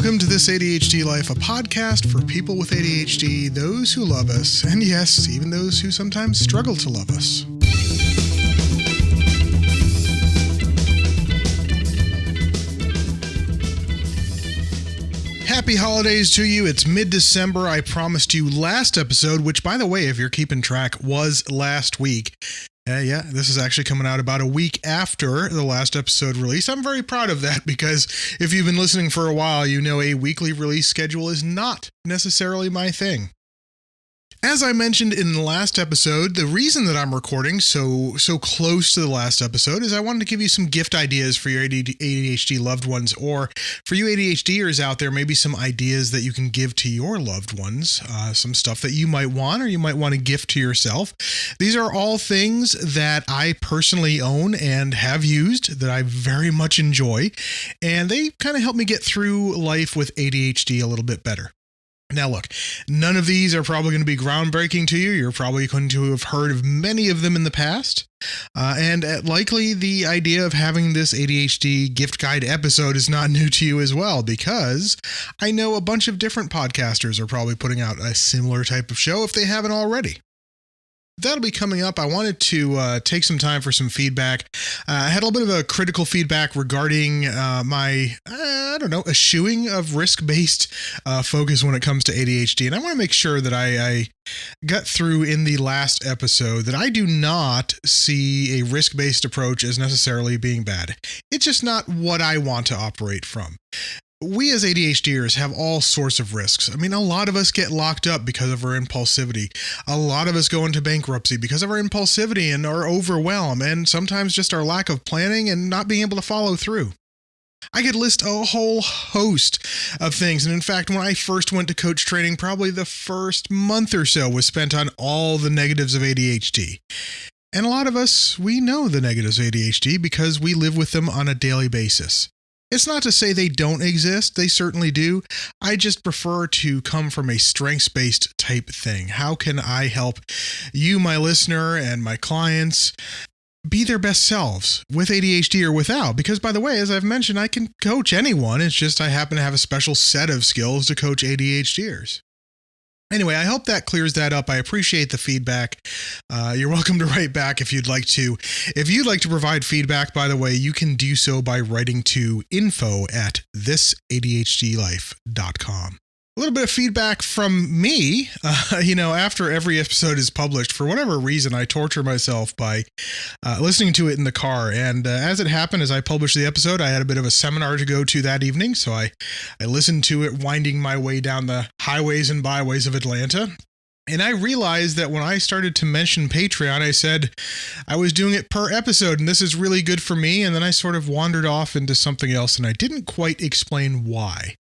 Welcome to This ADHD Life, a podcast for people with ADHD, those who love us, and yes, even those who sometimes struggle to love us. Happy holidays to you. It's mid-December. I promised you last episode, which, by the way, if you're keeping track, was last week. This is actually coming out about a week after the last episode release. I'm very proud of that because if you've been listening for a while, you know a weekly release schedule is not necessarily my thing. As I mentioned in the last episode, the reason that I'm recording so close to the last episode is I wanted to give you some gift ideas for your ADHD loved ones, or for you ADHDers out there, maybe some ideas that you can give to your loved ones, some stuff that you might want or you might want to gift to yourself. These are all things that I personally own and have used that I very much enjoy, and they kind of help me get through life with ADHD a little bit better. Now look, none of these are probably going to be groundbreaking to you. You're probably going to have heard of many of them in the past. And likely the idea of having this ADHD gift guide episode is not new to you as well, because I know a bunch of different podcasters are probably putting out a similar type of show if they haven't already. That'll be coming up. I wanted to take some time for some feedback. I had a little bit of a critical feedback regarding my eschewing of risk-based focus when it comes to ADHD. And I want to make sure that I got through in the last episode that I do not see a risk-based approach as necessarily being bad. It's just not what I want to operate from. We as ADHDers have all sorts of risks. I mean, a lot of us get locked up because of our impulsivity. A lot of us go into bankruptcy because of our impulsivity and our overwhelm, and sometimes just our lack of planning and not being able to follow through. I could list a whole host of things. And in fact, when I first went to coach training, probably the first month or so was spent on all the negatives of ADHD. And a lot of us, we know the negatives of ADHD because we live with them on a daily basis. It's not to say they don't exist. They certainly do. I just prefer to come from a strengths-based type thing. How can I help you, my listener, and my clients be their best selves with ADHD or without? Because, by the way, as I've mentioned, I can coach anyone. It's just I happen to have a special set of skills to coach ADHDers. Anyway, I hope that clears that up. I appreciate the feedback. You're welcome to write back if you'd like to. If you'd like to provide feedback, by the way, you can do so by writing to info@thisadhdlife.com. A little bit of feedback from me. After every episode is published, for whatever reason, I torture myself by listening to it in the car. And as it happened, as I published the episode, I had a bit of a seminar to go to that evening. So I listened to it winding my way down the highways and byways of Atlanta. And I realized that when I started to mention Patreon, I said I was doing it per episode, and this is really good for me. And then I sort of wandered off into something else, and I didn't quite explain why.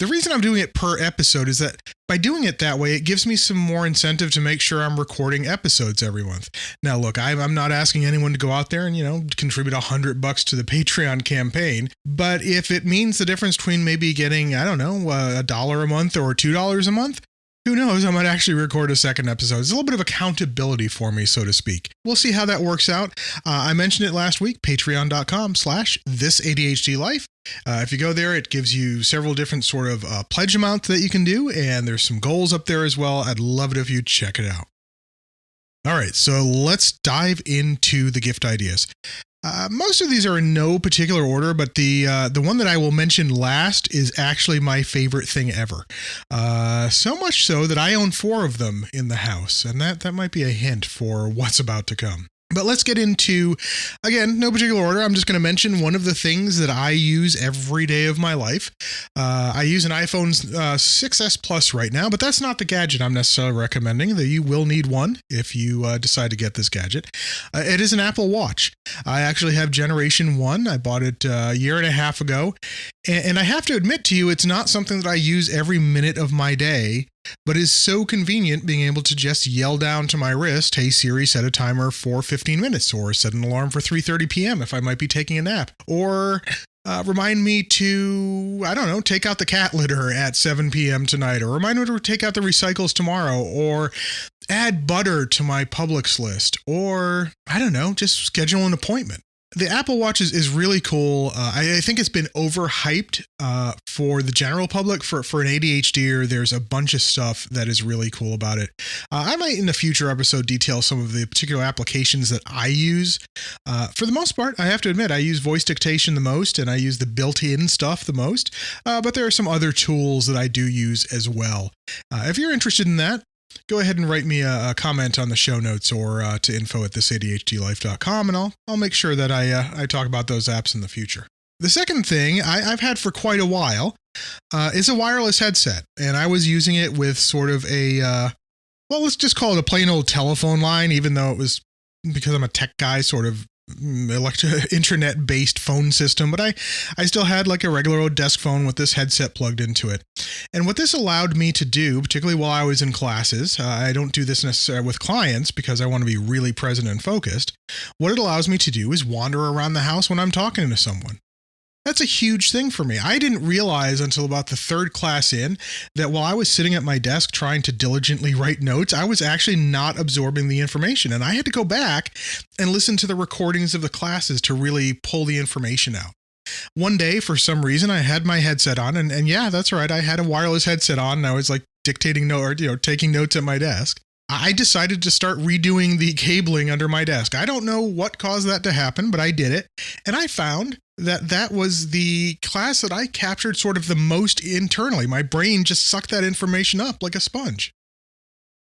The reason I'm doing it per episode is that by doing it that way, it gives me some more incentive to make sure I'm recording episodes every month. Now, look, I'm not asking anyone to go out there and, contribute $100 to the Patreon campaign. But if it means the difference between maybe getting, $1 a month or $2 a month, who knows, I might actually record a second episode. It's a little bit of accountability for me, so to speak. We'll see how that works out. I mentioned it last week, patreon.com/thisadhdlife. If you go there, it gives you several different sort of pledge amounts that you can do, and there's some goals up there as well. I'd love it if you check it out. All right, so let's dive into the gift ideas. Most of these are in no particular order, but the one that I will mention last is actually my favorite thing ever. So much so that I own 4 of them in the house, and that might be a hint for what's about to come. But let's get into, again, no particular order. I'm just going to mention one of the things that I use every day of my life. I use an iPhone 6S Plus right now, but that's not the gadget I'm necessarily recommending, though you will need one if you decide to get this gadget. It is an Apple Watch. I actually have Generation 1. I bought it a year and a half ago. And I have to admit to you, it's not something that I use every minute of my day, but is so convenient being able to just yell down to my wrist, "Hey Siri, set a timer for 15 minutes, or set an alarm for 3:30 p.m. if I might be taking a nap, or remind me to, take out the cat litter at 7 p.m. tonight, or remind me to take out the recycles tomorrow, or add butter to my Publix list, or, just schedule an appointment." The Apple Watch is really cool. I think it's been overhyped for the general public. For an ADHDer, there's a bunch of stuff that is really cool about it. I might in a future episode detail some of the particular applications that I use. For the most part, I have to admit, I use voice dictation the most and I use the built-in stuff the most. But there are some other tools that I do use as well. If you're interested in that, go ahead and write me a comment on the show notes or to info@thisadhdlife.com, and I'll make sure that I talk about those apps in the future. The second thing I've had for quite a while is a wireless headset, and I was using it with sort of let's just call it a plain old telephone line, even though it was, because I'm a tech guy, sort of internet-based phone system, but I still had like a regular old desk phone with this headset plugged into it. And what this allowed me to do, particularly while I was in classes, I don't do this necessarily with clients because I want to be really present and focused. What it allows me to do is wander around the house when I'm talking to someone. That's a huge thing for me. I didn't realize until about the third class in that while I was sitting at my desk trying to diligently write notes, I was actually not absorbing the information. And I had to go back and listen to the recordings of the classes to really pull the information out. One day, for some reason, I had my headset on, and yeah, that's right. I had a wireless headset on, and I was like dictating notes, taking notes at my desk. I decided to start redoing the cabling under my desk. I don't know what caused that to happen, but I did it. And I found that was the class that I captured sort of the most internally. My brain just sucked that information up like a sponge.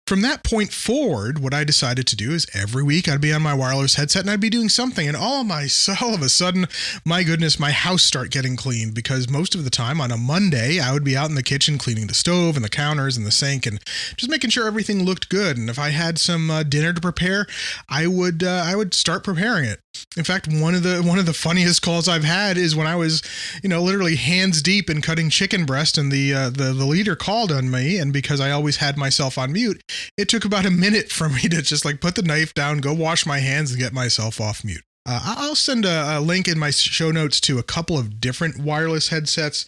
From that point forward, what I decided to do is every week I'd be on my wireless headset and I'd be doing something, and all of a sudden, my goodness, my house start getting cleaned, because most of the time on a Monday, I would be out in the kitchen cleaning the stove and the counters and the sink and just making sure everything looked good. And if I had some dinner to prepare, I would start preparing it. In fact, one of the funniest calls I've had is when I was, literally hands deep in cutting chicken breast, and the leader called on me, and because I always had myself on mute, it took about a minute for me to just like put the knife down, go wash my hands, and get myself off mute. I'll send a link in my show notes to a couple of different wireless headsets.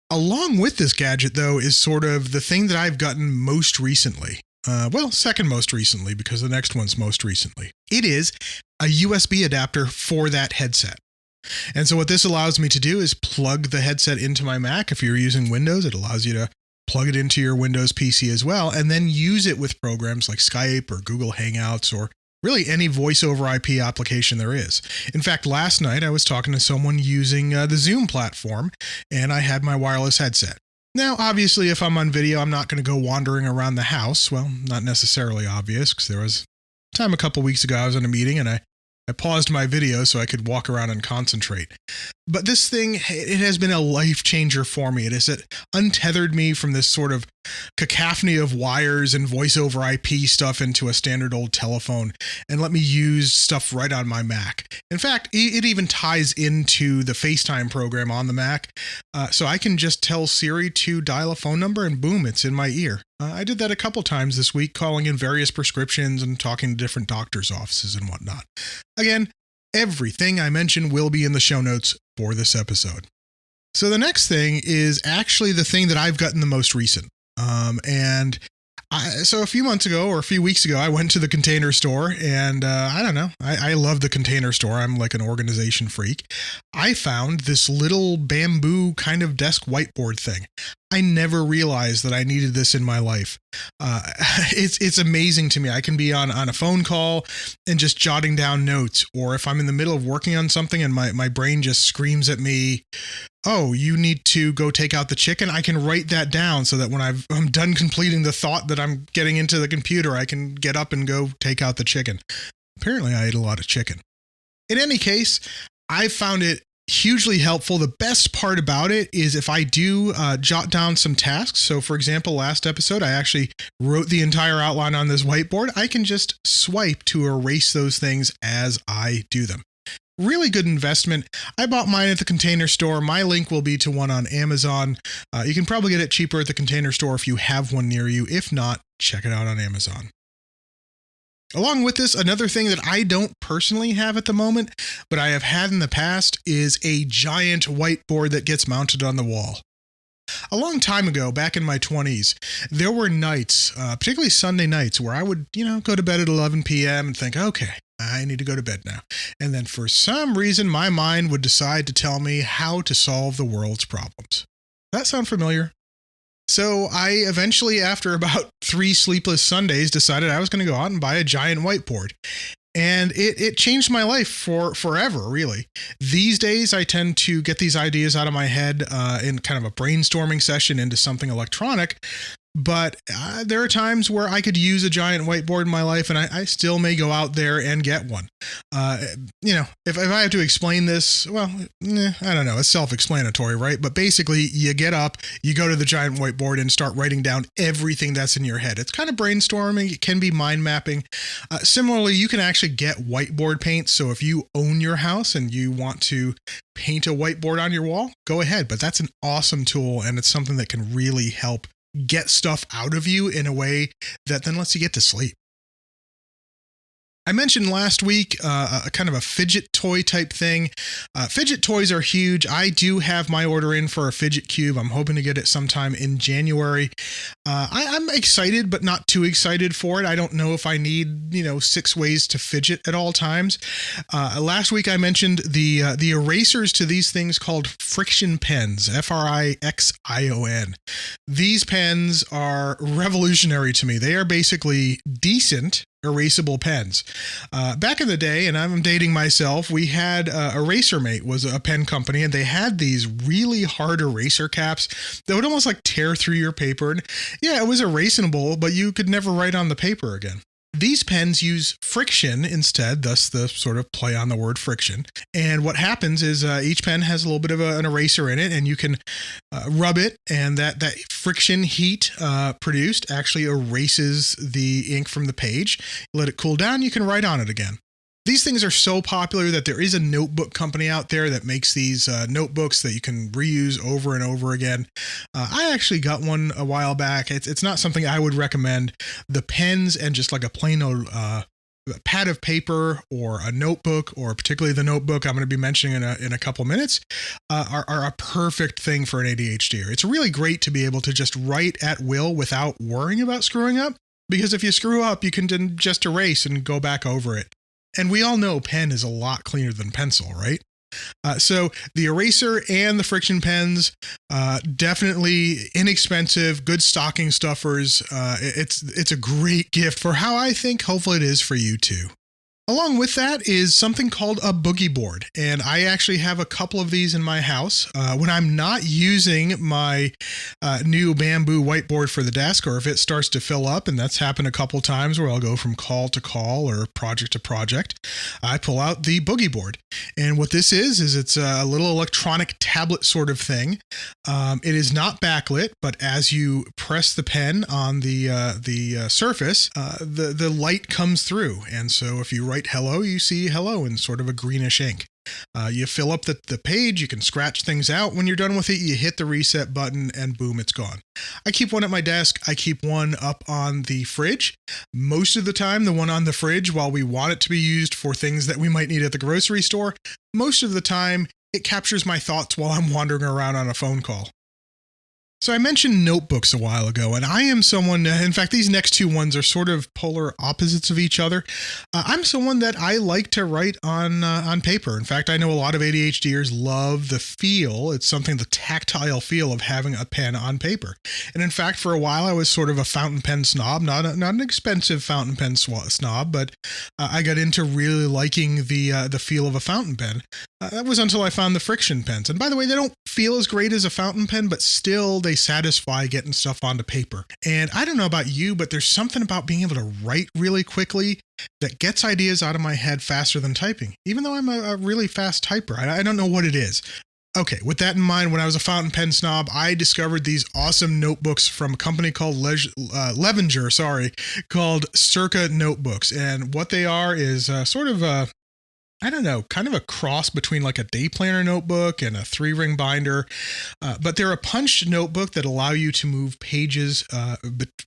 Along with this gadget, though, is sort of the thing that I've gotten most recently. Second most recently, because the next one's most recently. It is a USB adapter for that headset. And so what this allows me to do is plug the headset into my Mac. If you're using Windows, it allows you to plug it into your Windows PC as well, and then use it with programs like Skype or Google Hangouts or really any voice over IP application there is. In fact, last night I was talking to someone using the Zoom platform, and I had my wireless headset. Now, obviously, if I'm on video, I'm not going to go wandering around the house. Well, not necessarily obvious, because there was a time a couple weeks ago I was in a meeting and I paused my video so I could walk around and concentrate. But this thing, it has been a life changer for me. It has untethered me from this sort of cacophony of wires and voice over IP stuff into a standard old telephone, and let me use stuff right on my Mac. In fact, it even ties into the FaceTime program on the Mac. So I can just tell Siri to dial a phone number and boom, it's in my ear. I did that a couple times this week, calling in various prescriptions and talking to different doctors' offices and whatnot. Again, everything I mentioned will be in the show notes for this episode. So the next thing is actually the thing that I've gotten the most recent. So a few months ago or a few weeks ago, I went to the Container Store, and I don't know, I love the Container Store. I'm like an organization freak. I found this little bamboo kind of desk whiteboard thing. I never realized that I needed this in my life. It's amazing to me. I can be on a phone call and just jotting down notes, or if I'm in the middle of working on something and my brain just screams at me, oh, you need to go take out the chicken, I can write that down so that when I'm done completing the thought that I'm getting into the computer, I can get up and go take out the chicken. Apparently, I ate a lot of chicken. In any case, I found it hugely helpful. The best part about it is if I do jot down some tasks. So for example, last episode, I actually wrote the entire outline on this whiteboard. I can just swipe to erase those things as I do them. Really good investment. I bought mine at the Container Store. My link will be to one on Amazon. You can probably get it cheaper at the Container Store if you have one near you. If not, check it out on Amazon. Along with this, another thing that I don't personally have at the moment, but I have had in the past, is a giant whiteboard that gets mounted on the wall. A long time ago, back in my 20s, there were nights, particularly Sunday nights, where I would, go to bed at 11 p.m. and think, okay, I need to go to bed now. And then for some reason, my mind would decide to tell me how to solve the world's problems. That sound familiar? So I eventually, after about 3 sleepless Sundays, decided I was going to go out and buy a giant whiteboard. And it changed my life forever, really. These days, I tend to get these ideas out of my head in kind of a brainstorming session into something electronic. But there are times where I could use a giant whiteboard in my life, and I still may go out there and get one. If I have to explain this, well, I don't know. It's self-explanatory, right? But basically, you get up, you go to the giant whiteboard and start writing down everything that's in your head. It's kind of brainstorming. It can be mind mapping. Similarly, you can actually get whiteboard paint. So if you own your house and you want to paint a whiteboard on your wall, go ahead. But that's an awesome tool, and it's something that can really help get stuff out of you in a way that then lets you get to sleep. I mentioned last week a kind of a fidget toy type thing. Fidget toys are huge. I do have my order in for a fidget cube. I'm hoping to get it sometime in January. I'm excited, but not too excited for it. I don't know if I need, 6 ways to fidget at all times. Last week I mentioned the erasers to these things called friction pens, Frixion. These pens are revolutionary to me. They are basically decent erasable pens. Back in the day, and I'm dating myself, we had EraserMate was a pen company, and they had these really hard eraser caps that would almost like tear through your paper. And yeah, it was erasable, but you could never write on the paper again. These pens use friction instead, thus the sort of play on the word friction. And what happens is each pen has a little bit of an eraser in it, and you can rub it, and that friction heat produced actually erases the ink from the page. Let it cool down, you can write on it again. These things are so popular that there is a notebook company out there that makes these notebooks that you can reuse over and over again. I actually got one a while back. It's not something I would recommend. The pens and just like a plain old pad of paper or a notebook, or particularly the notebook I'm going to be mentioning in a couple minutes, are a perfect thing for an ADHDer. It's really great to be able to just write at will without worrying about screwing up, because if you screw up, you can then just erase and go back over it. And we all know pen is a lot cleaner than pencil, right? So the eraser and the friction pens, definitely inexpensive, good stocking stuffers. It's a great gift for how I think hopefully it is for you too. Along with that is something called a boogie board, and I actually have a couple of these in my house. When I'm not using my new bamboo whiteboard for the desk, or if it starts to fill up, and that's happened a couple times where I'll go from call to call or project to project, I pull out the boogie board. And what this is it's a little electronic tablet sort of thing. It is not backlit, but as you press the pen on the surface, the light comes through. And so if you write hello, you see hello in sort of a greenish ink. You fill up the page, you can scratch things out. When you're done with it, you hit the reset button and boom, it's gone. I keep one at my desk. I keep one up on the fridge. Most of the time, the one on the fridge, while we want it to be used for things that we might need at the grocery store, most of the time it captures my thoughts while I'm wandering around on a phone call. So I mentioned notebooks a while ago, and I am someone, in fact, these next two ones are sort of polar opposites of each other. I'm someone that I like to write on paper. In fact, I know a lot of ADHDers love the feel. It's something, the tactile feel of having a pen on paper. And in fact, for a while, I was sort of a fountain pen snob, not an expensive fountain pen snob, but I got into really liking the feel of a fountain pen. That was until I found the friction pens. And by the way, they don't feel as great as a fountain pen, but still they satisfy getting stuff onto paper. And I don't know about you, but there's something about being able to write really quickly that gets ideas out of my head faster than typing, even though I'm a really fast typer. I don't know what it is. Okay, with that in mind, when I was a fountain pen snob, I discovered these awesome notebooks from a company called Levenger, called Circa Notebooks. And what they are is sort of I don't know, kind of a cross between like a day planner notebook and a 3-ring binder. But they're a punched notebook that allow you to move pages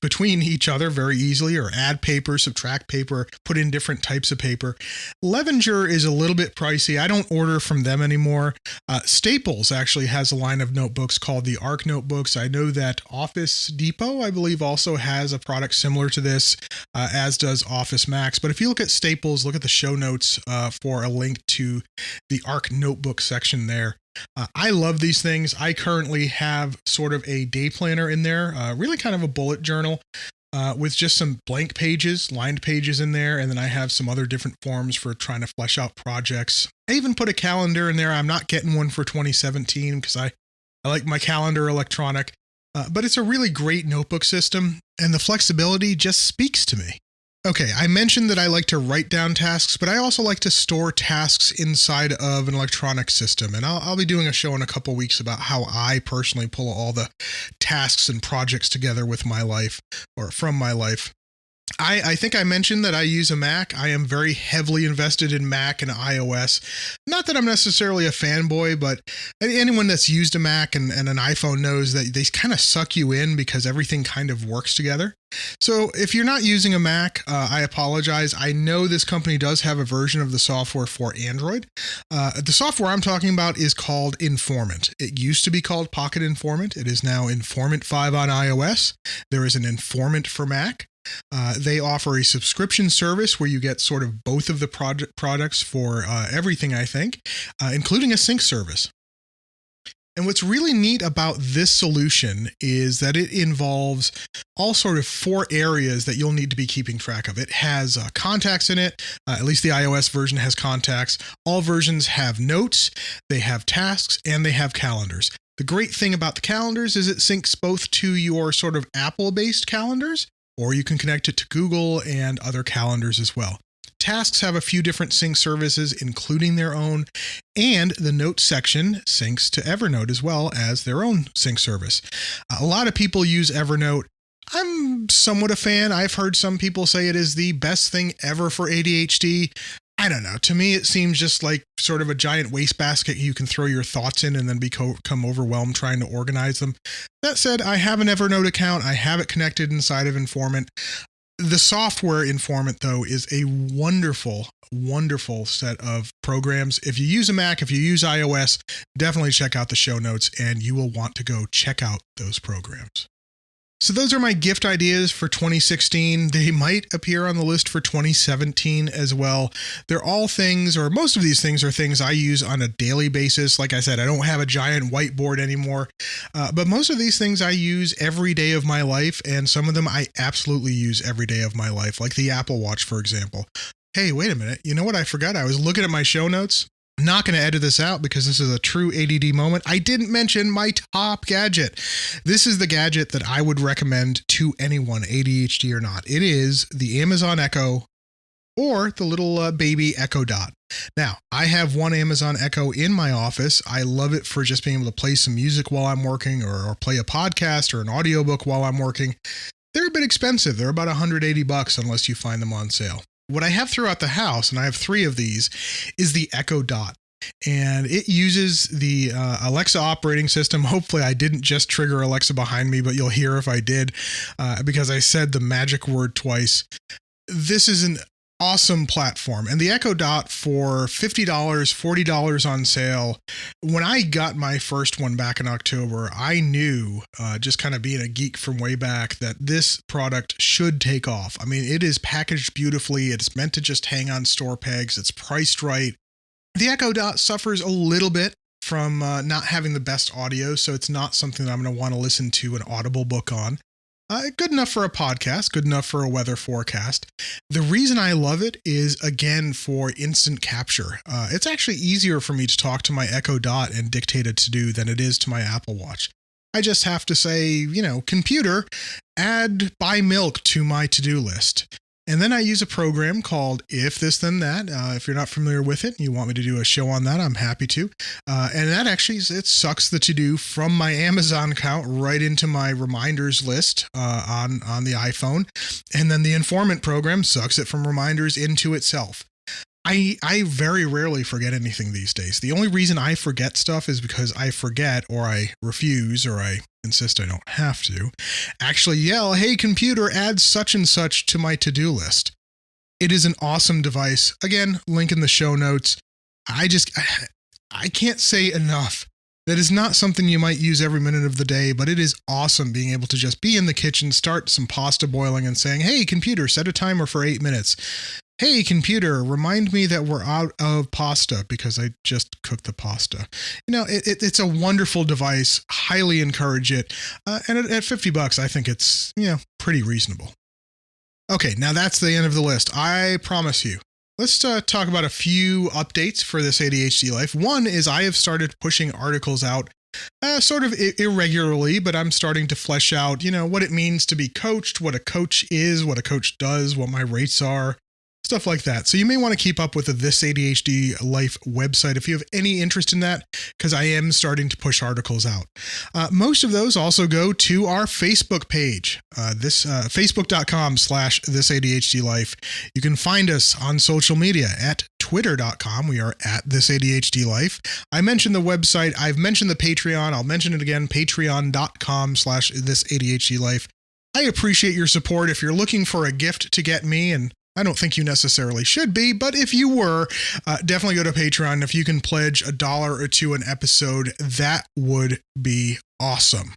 between each other very easily, or add paper, subtract paper, put in different types of paper. Levenger is a little bit pricey. I don't order from them anymore. Staples actually has a line of notebooks called the ARC notebooks. I know that Office Depot, I believe, also has a product similar to this, as does Office Max. But if you look at Staples, look at the show notes for a link to the ARC notebook section there. I love these things. I currently have sort of a day planner in there, really kind of a bullet journal with just some blank pages, lined pages in there. And then I have some other different forms for trying to flesh out projects. I even put a calendar in there. I'm not getting one for 2017 because I like my calendar electronic, but it's a really great notebook system, and the flexibility just speaks to me. Okay, I mentioned that I like to write down tasks, but I also like to store tasks inside of an electronic system. And I'll be doing a show in a couple weeks about how I personally pull all the tasks and projects together with my life, or from my life. I think I mentioned that I use a Mac. I am very heavily invested in Mac and iOS. Not that I'm necessarily a fanboy, but anyone that's used a Mac and an iPhone knows that they kind of suck you in because everything kind of works together. So if you're not using a Mac, I apologize. I know this company does have a version of the software for Android. The software I'm talking about is called Informant. It used to be called Pocket Informant. It is now Informant 5 on iOS. There is an Informant for Mac. They offer a subscription service where you get sort of both of the products for everything, I think, including a sync service. And what's really neat about this solution is that it involves all sort of 4 areas that you'll need to be keeping track of. It has contacts in it. At least the iOS version has contacts. All versions have notes, they have tasks, and they have calendars. The great thing about the calendars is it syncs both to your sort of Apple-based calendars, or you can connect it to Google and other calendars as well. Tasks have a few different sync services, including their own, and the notes section syncs to Evernote as well as their own sync service. A lot of people use Evernote. I'm somewhat a fan. I've heard some people say it is the best thing ever for ADHD. I don't know. To me, it seems just like sort of a giant wastebasket you can throw your thoughts in and then become overwhelmed trying to organize them. That said, I have an Evernote account. I have it connected inside of Informant. The software Informant, though, is a wonderful, wonderful set of programs. If you use a Mac, if you use iOS, definitely check out the show notes and you will want to go check out those programs. So those are my gift ideas for 2016. They might appear on the list for 2017 as well. They're all things, or most of these things are things I use on a daily basis. Like I said, I don't have a giant whiteboard anymore, but most of these things I use every day of my life, and some of them I absolutely use every day of my life, like the Apple Watch, for example. Hey, wait a minute. You know what I forgot? I was looking at my show notes. Not going to edit this out because this is a true ADD moment. I didn't mention my top gadget. This is the gadget that I would recommend to anyone, ADHD or not. It is the Amazon Echo, or the little baby Echo Dot. Now, I have one Amazon Echo in my office. I love it for just being able to play some music while I'm working, or play a podcast or an audiobook while I'm working. They're a bit expensive. They're about $180 unless you find them on sale. What I have throughout the house, and I have 3 of these, is the Echo Dot. And it uses the Alexa operating system. Hopefully I didn't just trigger Alexa behind me, but you'll hear if I did, because I said the magic word twice. This is an awesome platform. And the Echo Dot for $50, $40 on sale. When I got my first one back in October, I knew, just kind of being a geek from way back, that this product should take off. I mean, it is packaged beautifully. It's meant to just hang on store pegs. It's priced right. The Echo Dot suffers a little bit from not having the best audio, so it's not something that I'm going to want to listen to an Audible book on. Good enough for a podcast, good enough for a weather forecast. The reason I love it is, again, for instant capture. It's actually easier for me to talk to my Echo Dot and dictate a to-do than it is to my Apple Watch. I just have to say, computer, add buy milk to my to-do list. And then I use a program called If This Then That. If you're not familiar with it and you want me to do a show on that, I'm happy to. And that actually, it sucks the to-do from my Amazon account right into my reminders list on the iPhone. And then the Informant program sucks it from reminders into itself. I very rarely forget anything these days. The only reason I forget stuff is because I forget, or I refuse, or I insist I don't have to actually yell, "Hey computer, add such and such to my to-do list." It is an awesome device. Again, link in the show notes. I can't say enough. That is not something you might use every minute of the day, but it is awesome being able to just be in the kitchen, start some pasta boiling and saying, "Hey computer, set a timer for 8 minutes. Hey computer, remind me that we're out of pasta because I just cooked the pasta." It's a wonderful device. Highly encourage it. And at $50, I think it's, pretty reasonable. Okay, now that's the end of the list. I promise you. Let's talk about a few updates for this ADHD life. One is I have started pushing articles out sort of irregularly, but I'm starting to flesh out, what it means to be coached, what a coach is, what a coach does, what my rates are, stuff like that. So you may want to keep up with the This ADHD Life website if you have any interest in that, because I am starting to push articles out. Most of those also go to our Facebook page, facebook.com/This ADHD Life. You can find us on social media at twitter.com. We are at This ADHD Life. I mentioned the website. I've mentioned the Patreon. I'll mention it again, patreon.com/This ADHD Life. I appreciate your support. If you're looking for a gift to get me, and I don't think you necessarily should be, but if you were, definitely go to Patreon. If you can pledge $1 or $2 an episode, that would be awesome.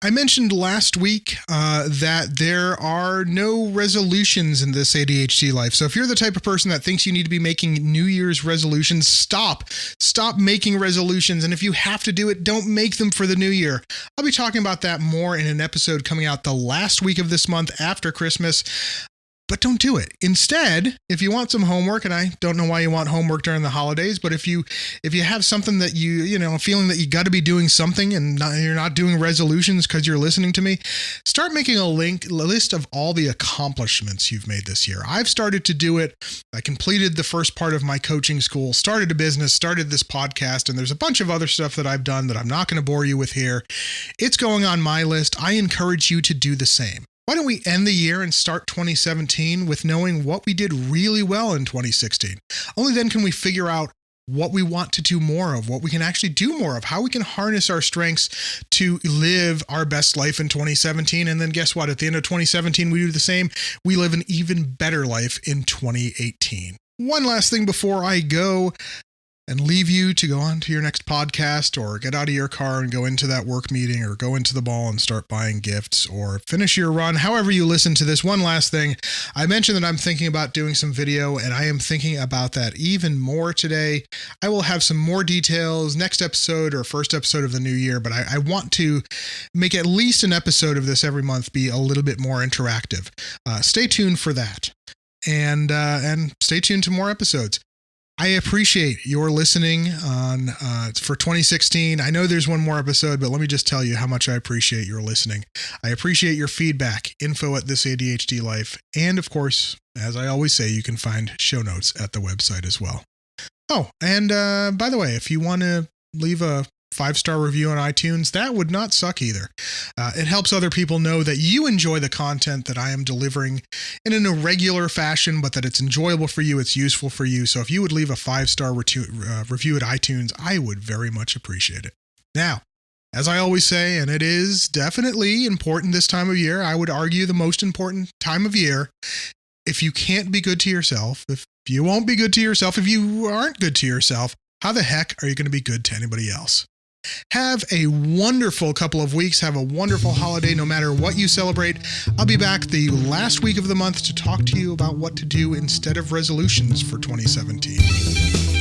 I mentioned last week that there are no resolutions in This ADHD Life. So if you're the type of person that thinks you need to be making New Year's resolutions, stop making resolutions. And if you have to do it, don't make them for the new year. I'll be talking about that more in an episode coming out the last week of this month after Christmas. But don't do it. Instead, if you want some homework, and I don't know why you want homework during the holidays, but if you have something that feeling that you got to be doing something and you're not doing resolutions because you're listening to me, start making a list of all the accomplishments you've made this year. I've started to do it. I completed the first part of my coaching school, started a business, started this podcast, and there's a bunch of other stuff that I've done that I'm not going to bore you with here. It's going on my list. I encourage you to do the same. Why don't we end the year and start 2017 with knowing what we did really well in 2016? Only then can we figure out what we want to do more of, what we can actually do more of, how we can harness our strengths to live our best life in 2017. And then guess what? At the end of 2017, we do the same. We live an even better life in 2018. One last thing before I go and leave you to go on to your next podcast, or get out of your car and go into that work meeting, or go into the mall and start buying gifts, or finish your run, however you listen to this. One last thing. I mentioned that I'm thinking about doing some video, and I am thinking about that even more today. I will have some more details next episode or first episode of the new year, but I want to make at least an episode of this every month be a little bit more interactive. Stay tuned for that, and stay tuned to more episodes. I appreciate your listening for 2016. I know there's one more episode, but let me just tell you how much I appreciate your listening. I appreciate your feedback, info@This ADHD Life. And of course, as I always say, you can find show notes at the website as well. Oh, and by the way, if you want to leave a 5-star review on iTunes, that would not suck either. It helps other people know that you enjoy the content that I am delivering in an irregular fashion, but that it's enjoyable for you, it's useful for you. So if you would leave a 5-star review at iTunes, I would very much appreciate it. Now, as I always say, and it is definitely important this time of year, I would argue the most important time of year, if you can't be good to yourself, if you won't be good to yourself, if you aren't good to yourself, how the heck are you going to be good to anybody else? Have a wonderful couple of weeks. Have a wonderful holiday, no matter what you celebrate. I'll be back the last week of the month to talk to you about what to do instead of resolutions for 2017.